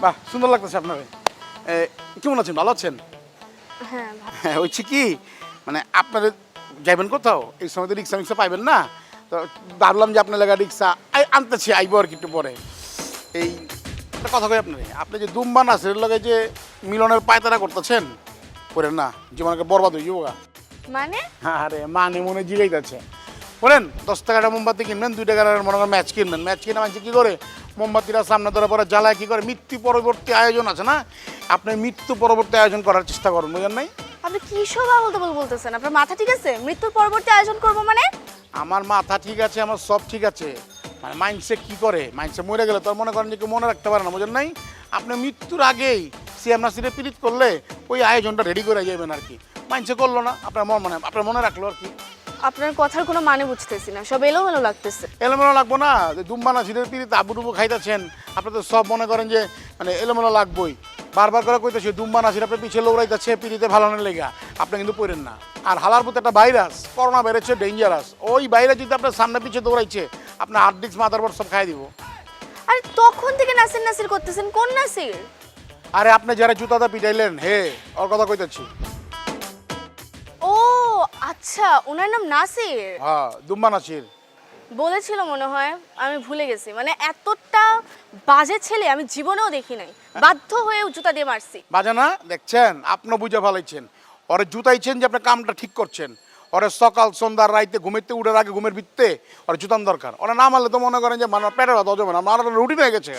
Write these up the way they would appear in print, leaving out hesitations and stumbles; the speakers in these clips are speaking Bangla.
বাহ, সুন্দর লাগতেছে আপনার। কেমন আছেন, ভালো আছেন? হ্যাঁ হ্যাঁ, হচ্ছে কি মানে আপনাদের যাইবেন কোথাও, এই সময় তো রিক্সা মিক্সা পাইবেন না, তো ভাবলাম যে আপনার লাগা রিক্সা আনতেছি, আইবো আর কি একটু পরে। এই একটা কথা কই আপনার, আপনি যে দুম্বা নাচের লগে যে মিলনের পায়তারা করতেছেন, করেন না, জীবনকে বরবাদ হয়ে যাবো গা। মানে আরে মানে মনে জিগাইতেছে, বলেন 10 টাকাটা মোমবাতি কিনবেন, 2 টাকার মনে করেন ম্যাচ কিনবেন, ম্যাচ কিনে মানুষ কি করে মোমবাতিরা সামনে ধরে পরে জ্বালায় কি করে, মৃত্যু পরবর্তী আয়োজন আছে না, আপনি মৃত্যু পরবর্তী আয়োজন করার চেষ্টা করুন, বুঝেন নাই? আপনি কি সব আবল-তাবল বলতেছেন? আপনার মাথা ঠিক আছে? মৃত্যুর পরবর্তী আয়োজন করব মানে? আমার মাথা ঠিক আছে, আমার সব ঠিক আছে, মানে মাইন্ডসে কি করে, মাইন্ডসে মরে গেলে তোর মনে করেন যে কেউ মনে রাখতে পারে না, বুঝেন নাই? আপনি মৃত্যুর আগেই সিএম নাসিরে পীড়িত করলে ওই আয়োজনটা রেডি করে যাবেন আর কি, মাইন্ডসে করলো না, আপনার মন মানে আপনার মনে রাখলো আর কি। আপনার কথার কোনো মানে বুঝতেছি না, সব এলোমেলো লাগতেছে। এলোমেলো লাগবো না, দুম্বা নাসিরের পীড়িত আবুডুবু খাইতেছেন, আপনি তো সব মনে করেন যে মানে এলোমেলো লাগবোই, বারবার করে কইতেছে দুম্বা নাসির আপনার পিছিয়ে লৌড়াইতেছে পিড়িতে ভালোনের লেগা, আপনি কিন্তু পড়েন না। আর হালার প্রতি একটা ভাইরাস করোনা বেড়েছে, ডেঞ্জারাস, ওই ভাইরাস যদি আপনার সামনে পিছিয়ে দৌড়াইছে আপনার হার্ড ডিস্ক মাথার পর সব খাই দিব। আরে তখন থেকে নাসির নাসির করতেছেন, কোন নাসির? আরে আপনি যারা জুতাটা পিটাইলেন হে, ওর কথা কইতেছি। ও আচ্ছা, ওনার নাম নাসির। হ্যাঁ, দুম্বা নাসির। বলেছিল মনে হয়, আমি ভুলে গেছি। মানে এতটা বাজে ছেলে আমি জীবনেও দেখি নাই, বাধ্য হয়ে জুতা দিয়ে মারছি। বাজে না দেখছেন, আপনিও বুঝে ফেলাইছেন, ওরে জুতাইছেন যে আপনার কামটা ঠিক করছেন, ওরে সকাল সন্ধ্যার রাইতে ঘুমেতে উঠার আগে ঘুমের ভিত্তে ওরে জুতান দরকার, ওরা না মারলে তো মনে করেন যে মানে পেটের ব্যথা হজমে না, আমার রুটিন হয়ে গেছে।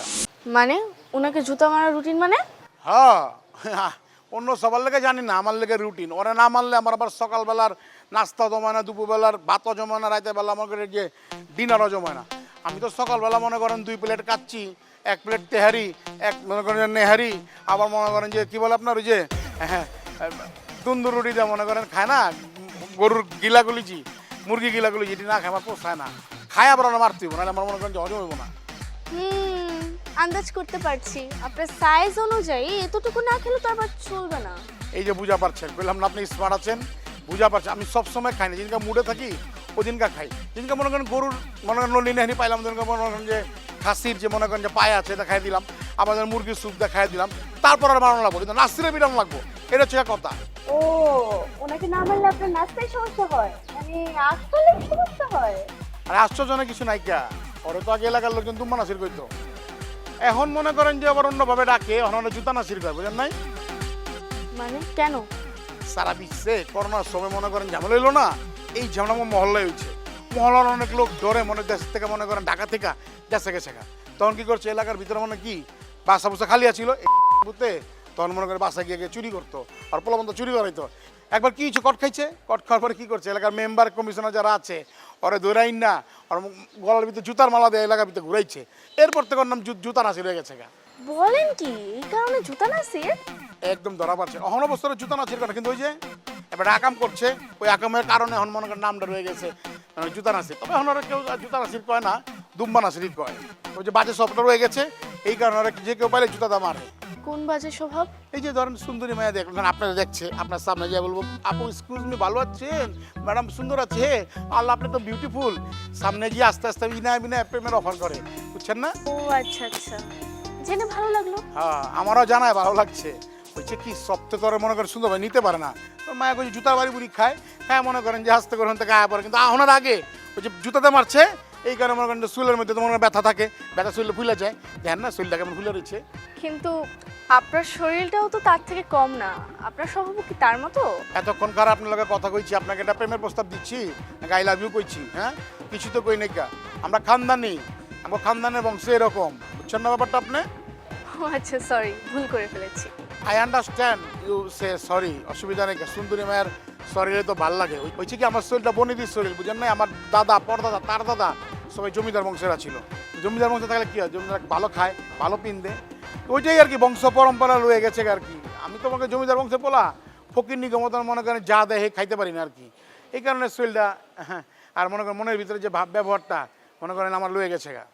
মানে ওনাকে জুতা মারার রুটিন মানে? হ্যাঁ, অন্য সবার লেগে জানি না, আমার লেগে রুটিন, ওরা না মানলে আমার আবার সকালবেলার নাস্তা জমায় না, দুপুরবেলার ভাতও জমায় না, রাতের বেলা আমার যে ডিনারও জমায় না। আমি তো সকালবেলা মনে করেন 2 প্লেট কাচ্ছি, 1 প্লেট তেহারি, এক মনে করেন যে নেহারি, আবার মনে করেন যে কি বলে আপনার ওই যে হ্যাঁ তন্দুর রুটি যা মনে করেন খায় না, গরুর গিলাগুলিছি, মুরগি গিলাগুলি যেটি না খায় আমার পোষায় না, খায় আবার আমরা মারতে হইব, নাহলে আমার মনে করেন যে হজম হইব না। আন্দাজ করতে পারছি আপনার সাইজ অনুযায়ী এতটুকু না খেলে তো আবার চলবে না। এই যে বুঝা পারছেন, বললাম না আপনি স্মার্ট আছেন, বুঝা পারছেন। আমি সবসময় খাই না, যেদিনকে মুডে থাকি ওদিনকা খাই, যেদিনকে মনে করেন গরুর মনে করেন নলি নেহানি পাইলাম, ওদিনকে মনে করেন যে খাসির যে মনে করেন যে পায়ে আছে এটা খাই দিলাম, আমাদের মুরগির স্যুপ দেখাই দিলাম, তারপর আর বানানো লাগবো, কিন্তু নাস্তিরে বিরানো লাগবো, এটা হচ্ছে কথা। ও ওনাকে না মারলে আপনার নাস্তায় সমস্যা হয়, মানে আসলে সমস্যা হয়? আর আশ্চর্যজনক কিছু নাই কা, ওরে তো আগে এলাকার লোকজন দুম্বা নাসির কইতো, এখন মনে করেন যে আবার অন্যভাবে ডাকে, এখন ওরা জুতা নাসির কয়, বুঝেন নাই? মানে কেন? সারা বিশ্বে করোনার সময় মনে করেন ঝামেলা হইলো না, এই ঝামেলা আমার মহল্লায় হয়েছে, মহল্লার অনেক লোক ধরে মনে দেশ থেকে মনে করেন ঢাকা থেকে গেছে গেছে তখন কি করছে এলাকার ভিতরে মনে কি বাসা বুসা খালি আছিল বুঝতে, তখন মনে করে বাসা গিয়ে গিয়ে চুরি করতো, আর পোলাবন্ধ চুরি করাইতো। একবার কি হচ্ছে, কট খাইছে, কট খাওয়ার পরে কি করছে এলাকার মেম্বার কমিশনার যারা আছে ওরা দৌড়াইন না, আর গলার ভিতরে জুতার মালা দিয়ে এলাকার ভিতরে ঘুরাইছে, এরপর থেকে ওর নাম জুতা নাসির হয়ে গেছে গা। বলেন কি, এই কারণে জুতা নাসির? একদম ধরা পাচ্ছে, অহন বছরের জুতা নাসির করে, কিন্তু ওই যে এবার আকাম করছে, ওই আকামের কারণে এখন মনে করেন নামটা রয়ে গেছে জুতা নাসির। তবে এখন ওরা কেউ জুতা নাসির কয় না, দুম্বা নাসিরই কয়, ওই যে বাজে সবটা রয়ে গেছে এই কারণে ওরা যে কেউ পাইলে জুতা দা মারে। কোন বাজে স্বভাব? এই যে ধরেন সুন্দরী মায়া দেখবেন আপনারা দেখছে, আপনার সামনে যা বলবো আপু এক্সকিউজ মি ভালো আছেন ম্যাডাম, সুন্দর আছে, আল্লাহ আপনি তো বিউটিফুল, সামনে গিয়ে আস্তে আস্তে বিনায় বিনায় প্রেমের অফার করে, বুঝছেন না? ও আচ্ছা আচ্ছা, জেনে ভালো লাগলো। হ্যাঁ, আমারও জানায় ভালো লাগছে। হচ্ছে কি সপ্তাহ করে মনে করেন সুন্দর ভাই নিতে পারে না, তোর মায়া কই জুতার বাড়ি বুড়ি খায়, হ্যাঁ মনে করেন যে আস্তে করে থেকে আয়া পড়ে, কিন্তু আহনার আগে ওই যে জুতাতে মারছে এই কারণে মনে করেন যে চুলের মধ্যে তো মনে করেন ব্যথা থাকে, ব্যথা চুলে ফুলে যায়, দেখেন না চুলটা কেমন ফুলে রয়েছে। কিন্তু আপনার শরীরটাও তো তার থেকে কম না, আপনার স্বভাব কি তার মতো? এতক্ষণ কার আপনার লগে কথা কইছি, আপনাকে একটা প্রেমের প্রস্তাব দিচ্ছি নাকি আই লাভ ইউ কইছি? হ্যাঁ, কিছু তো কই নাই কা, আমরা খানদানি, আমার খানদানের বংশ এরকম, বুঝছেন না ব্যাপারটা আপনি? ও আচ্ছা, সরি, ভুল করে ফেলেছি। I understand you say sorry, অসুবিধা নেই, সুন্দরী মায়ের শরীরে তো ভাল লাগে, হয়েছে কি আমার শরীরটা বনিদির শরীর, বুঝেন নাই? আমার দাদা পরদাদা তার দাদা সবাই জমিদার বংশেরা ছিল, জমিদার বংশ থাকলে কি হয়, জমিদার ভালো খায় ভালো পিনদে, ওইটাই আর কি বংশ পরম্পরা রয়ে গেছে আর কি। আমি তোমাকে জমিদার বংশে পোলা ফকির নিগমতন মনে করেন যা দেহে খাইতে পারি না আর কি, এই কারণে শরীরটা হ্যাঁ, আর মনে করেন মনের ভিতরে যে ভাব ব্যবহারটা মনে করেন আমার লয়ে গেছে গা।